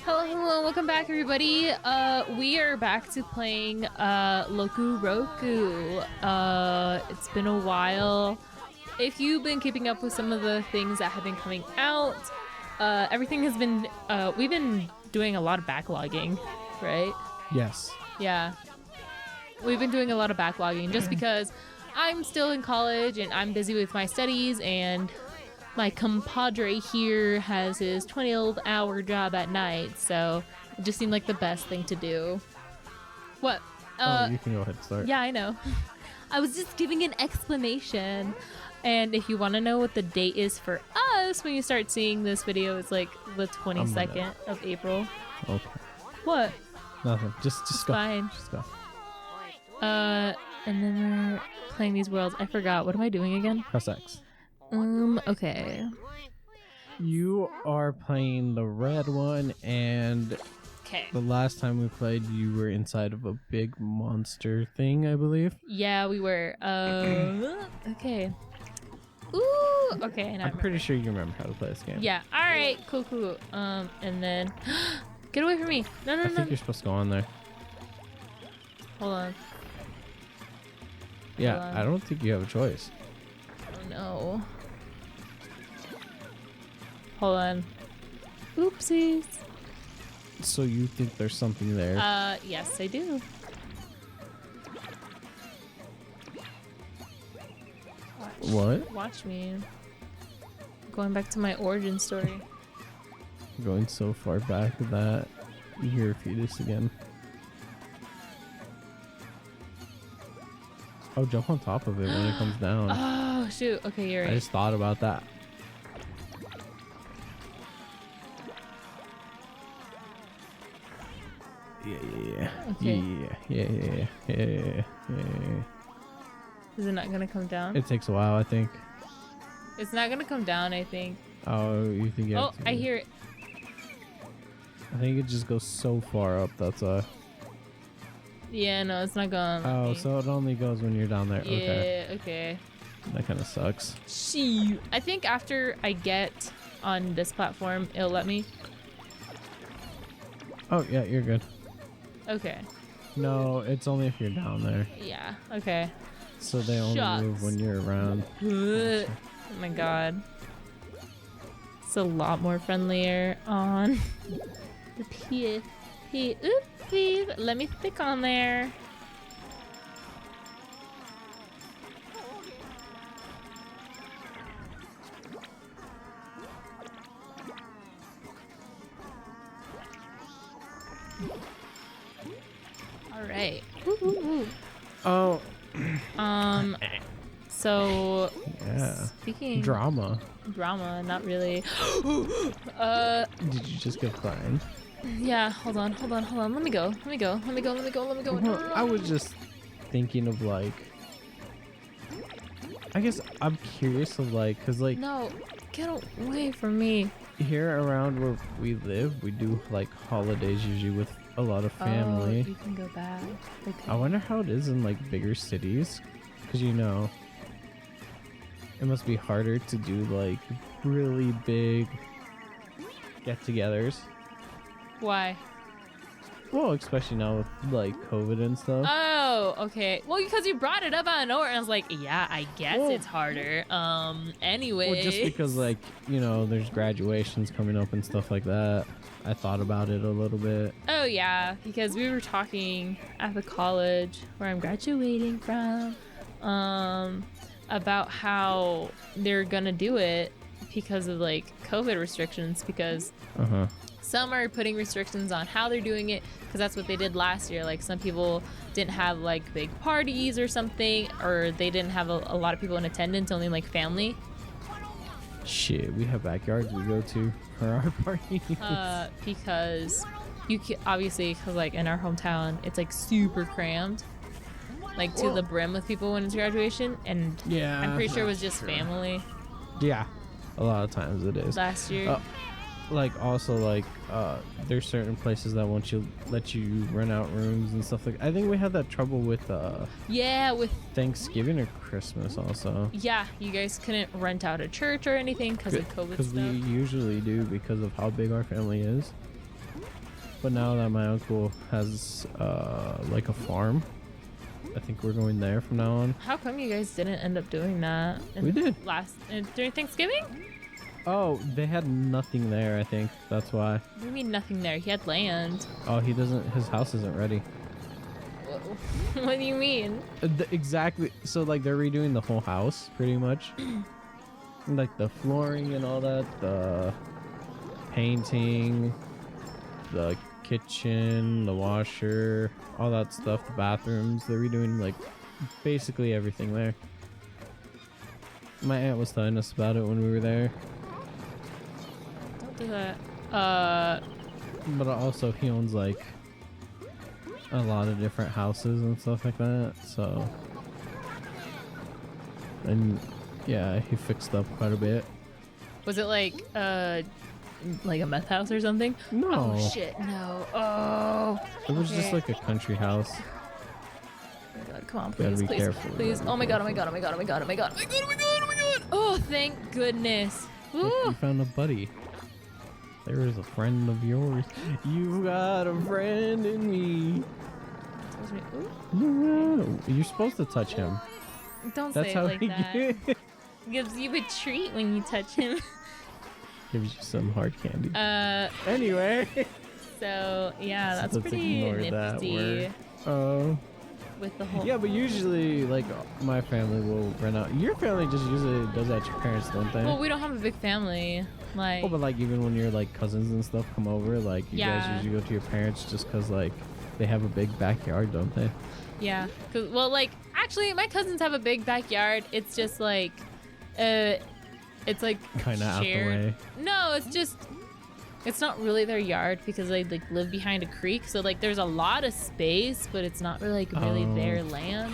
Hello, welcome back, everybody. We are back to playing Locoroco. It's been a while. If you've been keeping up with some of the things that have been coming out, everything has been, we've been doing a lot of backlogging, right? Yes. Yeah. We've been doing a lot of backlogging just because I'm still in college and I'm busy with my studies, and my compadre here has his 12-hour job at night, so it just seemed like the best thing to do. What? You can go ahead and start. Yeah, I know. I was just giving an explanation. And if you want to know what the date is for us when you start seeing this video, it's like the 22nd of April. Okay. What? Nothing. Just go. Fine. Just go. And then we're playing these worlds. I forgot. What am I doing again? Press X. Okay. You are playing the red one, and Okay. the last time we played, you were inside of a big monster thing, I believe. Yeah, we were. Okay. Ooh. Okay. Now I'm pretty sure you remember how to play this game. Yeah. All right. Cool. And then get away from me. No. I think you're supposed to go on there. Hold on. Yeah, Hold on. I don't think you have a choice. Oh no. Hold on. Oopsies. So you think there's something there? Yes, I do. What? Watch me. Going back to my origin story. Going so far back that you're a fetus again. Oh, jump on top of it when it comes down. Oh shoot. Okay, you're I right. just thought about that. Yeah. Okay. Yeah. Is it not gonna come down? It takes a while, I think. It's not gonna come down, I think. Oh, you think you Oh, have to? I hear it. I think it just goes so far up, that's why. Yeah, no, it's not going. Oh, so it only goes when you're down there. Yeah, okay. That kind of sucks. Shoot. I think after I get on this platform, it'll let me. Oh, yeah, you're good. Okay. No, it's only if you're down there. Yeah, okay. So they only move when you're around. Oh my god. It's a lot more friendlier on the PSP. Oopsies. Let me stick on there. All right. Oh. So Yeah. speaking Drama. not really. Did you just get crying? Yeah, hold on. Let me go. Well, I was just thinking of like, I guess I'm curious of like, cause like No, get away from me. here around where we live, we do like holidays usually with a lot of family. Oh, you can go back. Okay. I wonder how it is in like bigger cities, cause you know, it must be harder to do like really big get-togethers. Why? Well, especially now with like COVID and stuff. Oh, okay. Well, because you brought it up out of nowhere, and I was like, yeah, I guess Well- it's harder. Anyway. Well, just because like, you know, there's graduations coming up and stuff like that. I thought about it a little bit. Oh, yeah, because we were talking at the college where I'm graduating from, about how they're gonna do it because of like COVID restrictions, because some are putting restrictions on how they're doing it, because that's what they did last year. Like some people didn't have like big parties or something, or they didn't have a lot of people in attendance, only like family. Shit, we have backyards we go to for our parties. Because you can, obviously, because like in our hometown, it's like super crammed, like to the brim with people when it's graduation, and Yeah, I'm pretty sure it was that's just true. family Yeah, a lot of times it is. last year. Like also like there's certain places that won't let you rent out rooms and stuff like. I think we had that trouble with Yeah, with Thanksgiving or Christmas also. yeah, you guys couldn't rent out a church or anything because of COVID Because we stuff. usually do because of how big our family is. But now that my uncle has like a farm, I think we're going there from now on. How come you guys didn't end up doing that? We did. During Thanksgiving? Oh, they had nothing there, I think. That's why. What do you mean nothing there? He had land. Oh, his house isn't ready. What do you mean? Exactly. So, like, they're redoing the whole house, pretty much. Like, the flooring and all that, the painting, the kitchen, the washer, all that stuff, the bathrooms. They're redoing, like, basically everything there. My aunt was telling us about it when we were there. Don't do that. But also, he owns, like, a lot of different houses and stuff like that, so. And yeah, he fixed up quite a bit. Was it like a meth house or something? No. Oh shit, no. Oh. It was just like a country house. Oh my god, come on, Gotta please, be please, careful. please. Oh my god, oh my god, oh my god, oh my god, oh my god, oh my god, oh my god, oh my god. Oh, thank goodness. Look, Ooh. you found a buddy. There is a friend of yours. You got a friend in me. Ooh. You're supposed to touch him. Don't That's say how it like he that. Gives you a treat when you touch him. gives you some hard candy. Uh. Anyway. So yeah, that's Let's pretty ignore that nifty. word. Oh. With the whole. Yeah, but usually, like, my family will rent out. Your family just usually does that to your parents, don't they? Well, we don't have a big family. Like. Oh, but like even when your like cousins and stuff come over, like you guys Yeah. usually go to your parents just because like they have a big backyard, don't they? Yeah. Well, like actually, my cousins have a big backyard. It's just like, it's like Kind of out the shared. way. No, it's just. It's not really their yard because they like live behind a creek, so like there's a lot of space, but it's not really like really their land.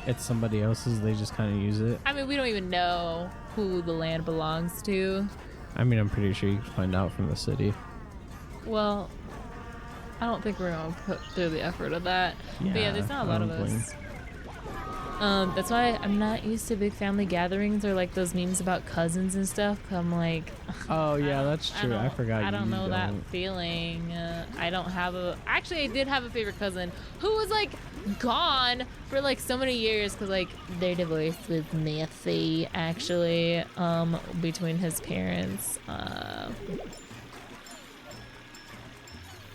It's somebody else's. They just kind of use it. I mean, we don't even know who the land belongs to. I mean, I'm pretty sure you can find out from the city. Well, I don't think we're gonna put through the effort of that. But yeah, there's not a lot of us. That's why I'm not used to big family gatherings or like those memes about cousins and stuff. I'm like, Oh yeah, that's true. I forgot. I don't you know that feeling. I don't have a. Actually, I did have a favorite cousin who was like gone for like so many years because like they're divorced with Matthew. Actually, between his parents,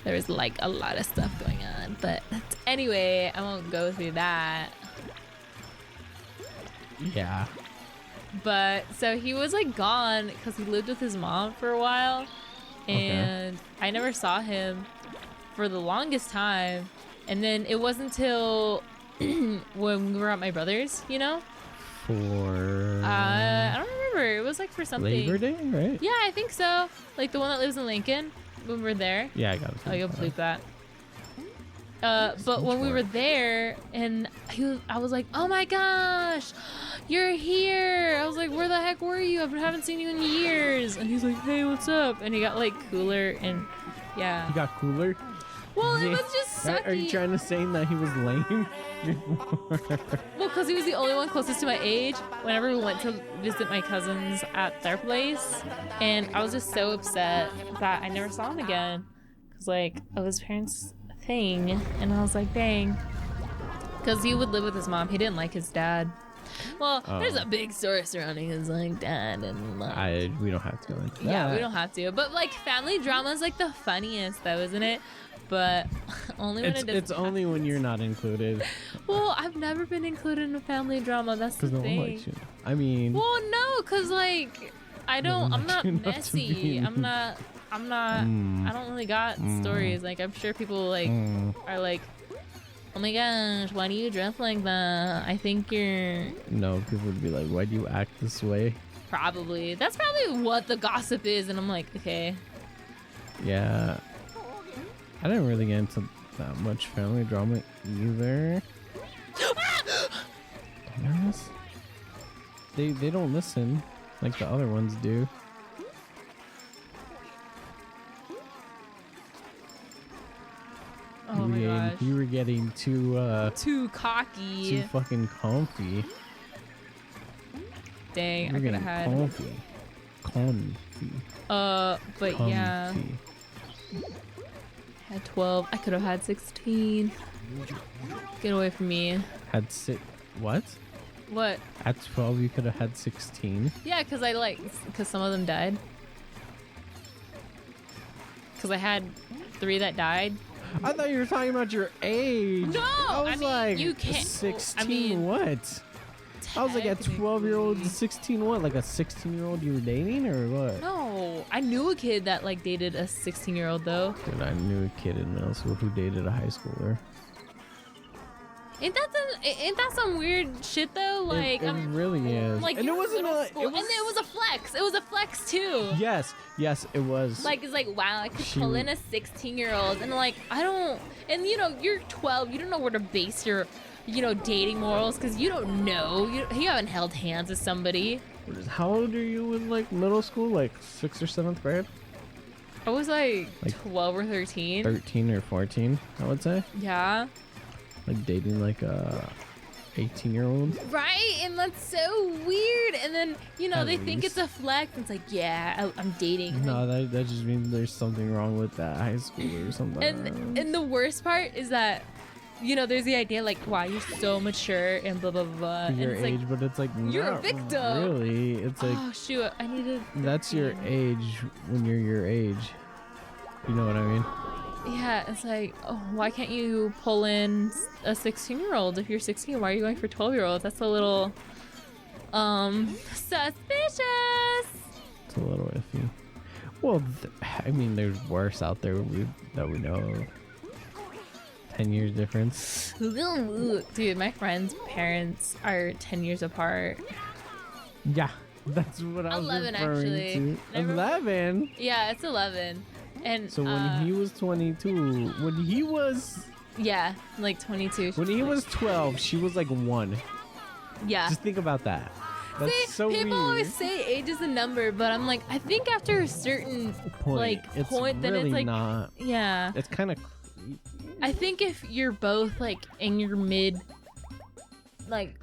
there was like a lot of stuff going on. But anyway, I won't go through that. Yeah. But so he was like gone because he lived with his mom for a while, and I never saw him for the longest time. And then it wasn't until when we were at my brother's, you know. For I don't remember. It was like for something. Labor Day, right? Yeah, I think so. Like the one that lives in Lincoln when we were there. Yeah, I got it. Oh, you'll bleep that. But when we were there, and I was like, "Oh my gosh, you're here!" I was like, "Where the heck were you? I haven't seen you in years." And he's like, "Hey, what's up?" And he got like cooler, and yeah. He got cooler. Well, it was just sucky. Are you trying to say that he was lame? Well, because he was the only one closest to my age whenever we went to visit my cousins at their place, and I was just so upset that I never saw him again. Cause like of his parents' thing, and I was like, dang. Because he would live with his mom. He didn't like his dad. Well, there's a big story surrounding his like dad and like. We don't have to go into that. Yeah, we don't have to. But like family drama is like the funniest, though, isn't it? But only when it's only when you're not included. Well, I've never been included in a family drama. That's the Because no thing. one likes you. I mean. Well, no, because like I'm not messy. I'm not. I don't really got stories. Like I'm sure people like are like, oh my gosh, why do you dress like that? I think you're. No, people would be like, why do you act this way? Probably. That's probably what the gossip is, and I'm like, okay. Yeah. I didn't really get into that much family drama either. Dumbass. They don't listen like the other ones do. Oh my gosh. You were getting Too cocky. too fucking comfy. Dang, You're I could getting have had. comfy. But yeah. Comfy. Had At 12, I could have had 16. Get away from me. Had what? What? At 12, you could have had 16. Yeah, because some of them died. Because I had 3 that died. I thought you were talking about your age. No, I was like, you can't. 16 what? I was like, a 12-year-old to 16 what? Like a 16-year-old you were dating or what? No, I knew a kid that like dated a 16-year-old though. Dude, I knew a kid in middle school who dated a high schooler. Ain't that some weird shit though? Like, it really is. Like, and it wasn't and it was a flex. It was a flex too. Yes, it was. Like, it's like, wow, I could pull in a 16-year-old, and like, I don't. And you know, you're 12. You don't know where to base your, dating morals because you don't know. You haven't held hands with somebody. How old are you in like middle school? Like 6th or 7th grade? I was like 12 or 13. 13 or 14, I would say. Yeah. Like dating like a 18-year-old. Right, and that's so weird. And then they think least. it's a flex. And it's like, yeah, I'm dating. No, that just means there's something wrong with that high school or something. And the worst part is that there's the idea like, wow, you're so mature and blah blah blah. Your and it's age, like, but it's like you're not a victim. Really, it's like, oh shoot, I needed. That's your age when you're your age. You know what I mean? Yeah, it's like, oh, why can't you pull in a 16-year-old? If you're 16, why are you going for 12-year-olds? That's a little, suspicious. It's a little iffy. Well, I mean, there's worse out there that we know of. 10 years difference. Dude, my friend's parents are 10 years apart. Yeah, that's what I was 11 referring actually. to. 11? Yeah, it's 11. And so when he was 22, when he was... Yeah, like 22. When he was 12, she was like 1. Yeah. Just think about that. That's See, so people weird. always say age is a number, but I'm like, I think after a certain point, then really it's like, not. Yeah. It's kind of... I think if you're both like in your mid, like,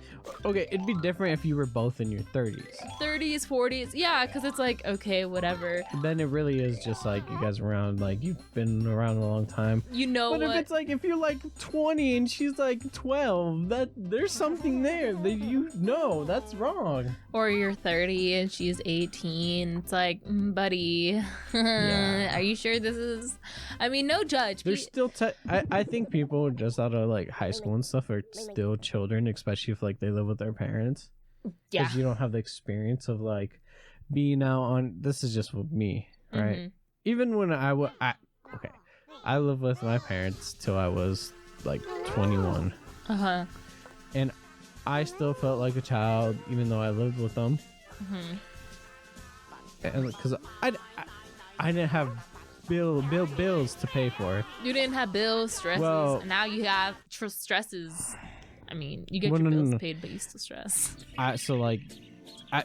okay, it'd be different if you were both in your 30s. 30s, 40s, yeah, because it's like, okay, whatever. Then it really is just like you guys around, like you've been around a long time. But if it's like, if you're like 20 and she's like 12, that there's something there that that's wrong. Or you're 30 and she's 18. It's like, buddy, are you sure this is? I mean, no judge. There's still, I think people just out of like high school and stuff are still children, especially if like they live with their parents. Yeah. Because you don't have the experience of like being out on. This is just with me, right? Mm-hmm. Even when I lived with my parents till I was like 21. And I still felt like a child even though I lived with them. And because I didn't have bills to pay for. You didn't have bills, stresses. Well, and now you have stresses. I mean, you get your bills paid, but you still stress.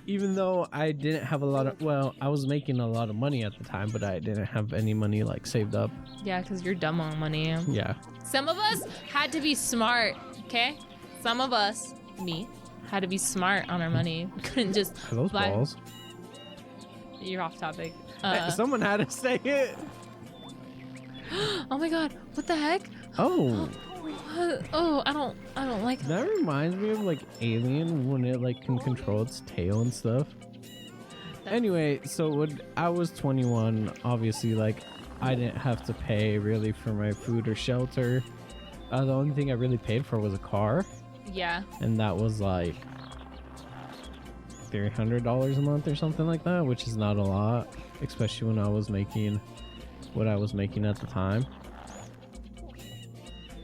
Even though I didn't have a lot of, I was making a lot of money at the time, but I didn't have any money like saved up. Yeah, because you're dumb on money. Yeah. Some of us had to be smart, okay? Some of us, me, had to be smart on our money. We couldn't just those buy... balls. You're off topic. Someone had to say it. Oh my god, what the heck? Oh. Oh, I don't like that. Reminds me of like Alien when it like can control its tail and stuff. Anyway, so when I was 21, obviously like I didn't have to pay really for my food or shelter. The only thing I really paid for was a car. Yeah. And that was like $300 a month or something like that, which is not a lot, especially when I was making what I was making at the time,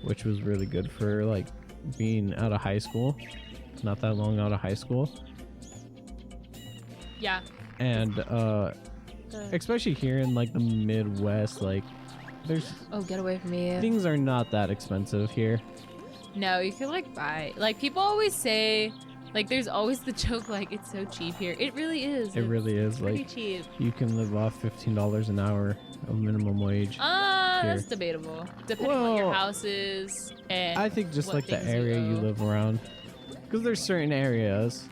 which was really good for like being out of high school. Not that long out of high school. Yeah. And especially here in like the Midwest, like there's get away from me. Things are not that expensive here. No, you could like buy, like people always say, like there's always the joke like it's so cheap here. It really is. It really is. Pretty like cheap. You can live off $15 an hour of minimum wage. That's debatable. Depending on what your house is and I think just like the area you live around. Because there's certain areas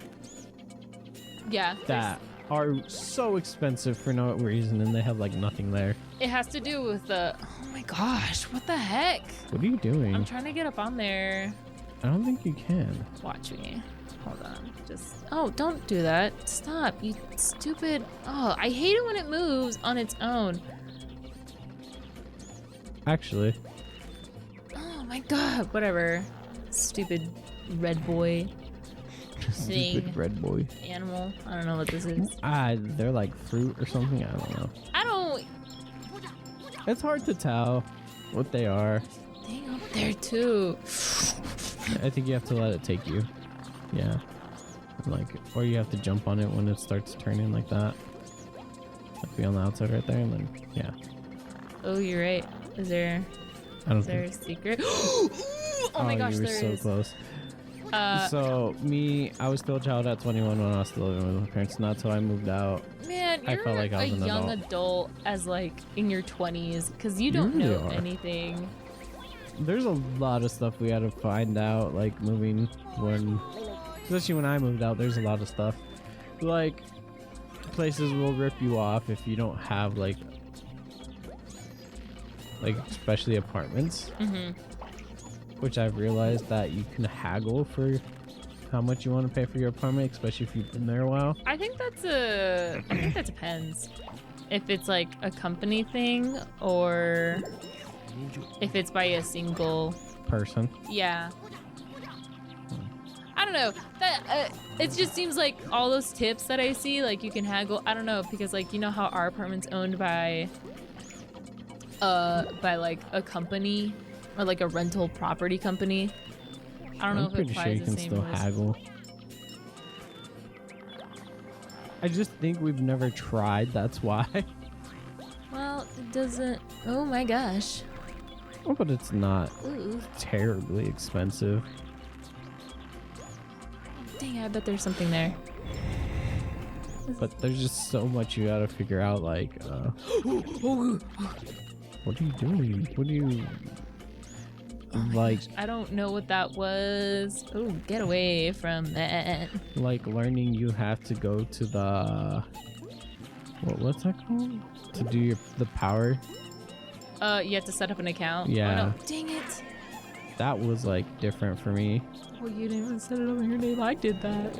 that are so expensive for no reason, and they have like nothing there. It has to do with the. Oh my gosh! What the heck? What are you doing? I'm trying to get up on there. I don't think you can. Watch me. Hold on. Just. Oh, don't do that. Stop, you stupid. Oh, I hate it when it moves on its own. Actually. Oh my god. Whatever. Stupid red boy. Stupid red boy. Animal. I don't know what this is. They're like fruit or something. I don't know. I don't. It's hard to tell what they are. Dang, up there too. I think you have to let it take you. Yeah. Like, or you have to jump on it when it starts turning like that. Like be on the outside right there, and then yeah. Oh, you're right. Is there a secret? Oh my gosh, you were there so is. close. So I was still a child at 21 when I was still living with my parents. Not till I moved out. Man, you're I felt like I was a an young adult as like in your 20s because you don't really know are. anything. There's a lot of stuff we had to find out, like moving especially when I moved out. There's a lot of stuff, like places will rip you off if you don't have like especially apartments. Which I've realized that you can haggle for how much you want to pay for your apartment, especially if you've been there a while. I think that depends. If it's like a company thing or if it's by a single person. Yeah. I don't know. That it just seems like all those tips that I see, like you can haggle. I don't know, because like you know how our apartment's owned by like a company or like a rental property company. I don't know if it applies I'm pretty sure you the can same still rules. haggle. I just think we've never tried, that's why. Well, it doesn't. Oh my gosh. Oh, but it's not Ooh. terribly expensive. Dang, I bet there's something there. But there's just so much you gotta figure out, like, what are you doing? What do you... like, I don't know what that was. Oh, get away from that. like learning you have to go to the... what's that called? To do the power? You have to set up an account? Yeah. Oh, no. Dang it. That was, like, different for me. Well, you didn't even set it up in your name. I did that.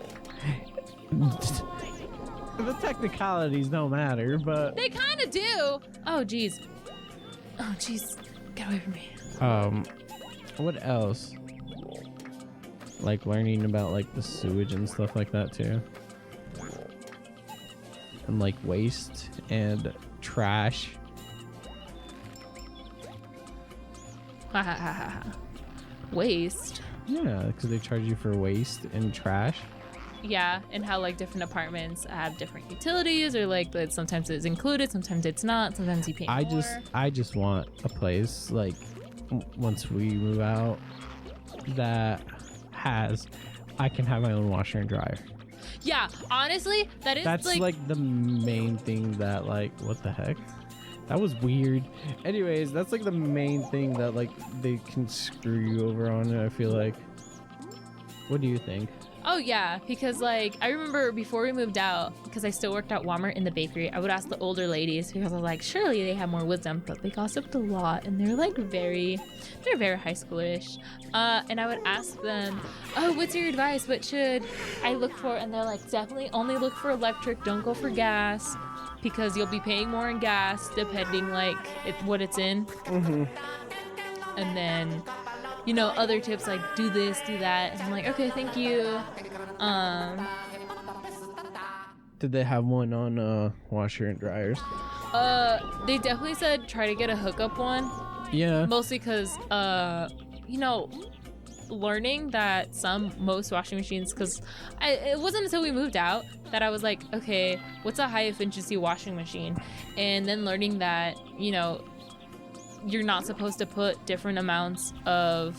The technicalities don't matter, but... They kind of do. Oh, jeez. Oh, jeez. Get away from me. What else? Like learning about like the sewage and stuff like that too. And like waste and trash. Ha ha ha ha ha. Waste. Yeah, because they charge you for waste and trash. Yeah, and how like different apartments have different utilities, or like that sometimes it's included, sometimes it's not, sometimes you pay more. I just want a place like once we move out that I can have my own washer and dryer. Yeah, honestly, that's like the main thing that like what the heck? That was weird. Anyways, that's like the main thing that like they can screw you over on it, I feel like. What do you think? Oh yeah, because like I remember before we moved out, because I still worked at Walmart in the bakery, I would ask the older ladies because I was like, surely they have more wisdom, but they gossiped a lot and they're very high schoolish. And I would ask them, oh, what's your advice? What should I look for? And they're like, definitely only look for electric, don't go for gas, because you'll be paying more in gas depending like what it's in. Mm-hmm. And then, you know, other tips like do this, do that. And I'm like, okay, thank you. Did they have one on washer and dryers? They definitely said try to get a hookup one. Yeah. Mostly because, you know, learning that most washing machines, because it wasn't until we moved out that I was like, okay, what's a high efficiency washing machine? And then learning that, you know, you're not supposed to put different amounts of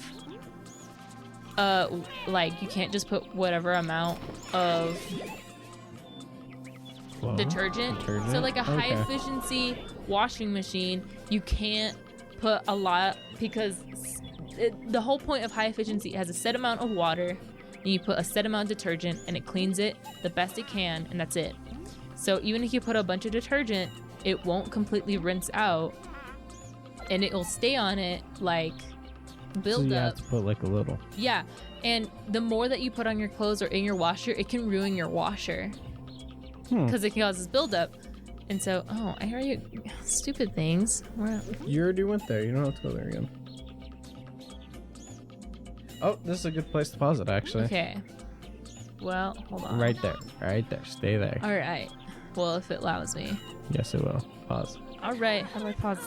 like you can't just put whatever amount of detergent. So like a high efficiency washing machine, you can't put a lot, because the whole point of high efficiency, it has a set amount of water and you put a set amount of detergent and it cleans it the best it can, and that's it. So even if you put a bunch of detergent, it won't completely rinse out, and it'll stay on it like build so you up. have to put like a little. Yeah, and the more that you put on your clothes or in your washer, it can ruin your washer because it causes buildup. And so, I hear you, stupid things. You already went there. You don't have to go there again. Oh, this is a good place to pause it, actually. Okay. Well, hold on. Right there. Right there. Stay there. All right. Well, if it allows me. Yes, it will. Pause. All right. How do I pause?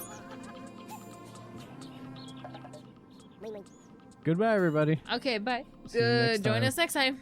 Goodbye, everybody. Okay, bye. See you next Join time. us next time.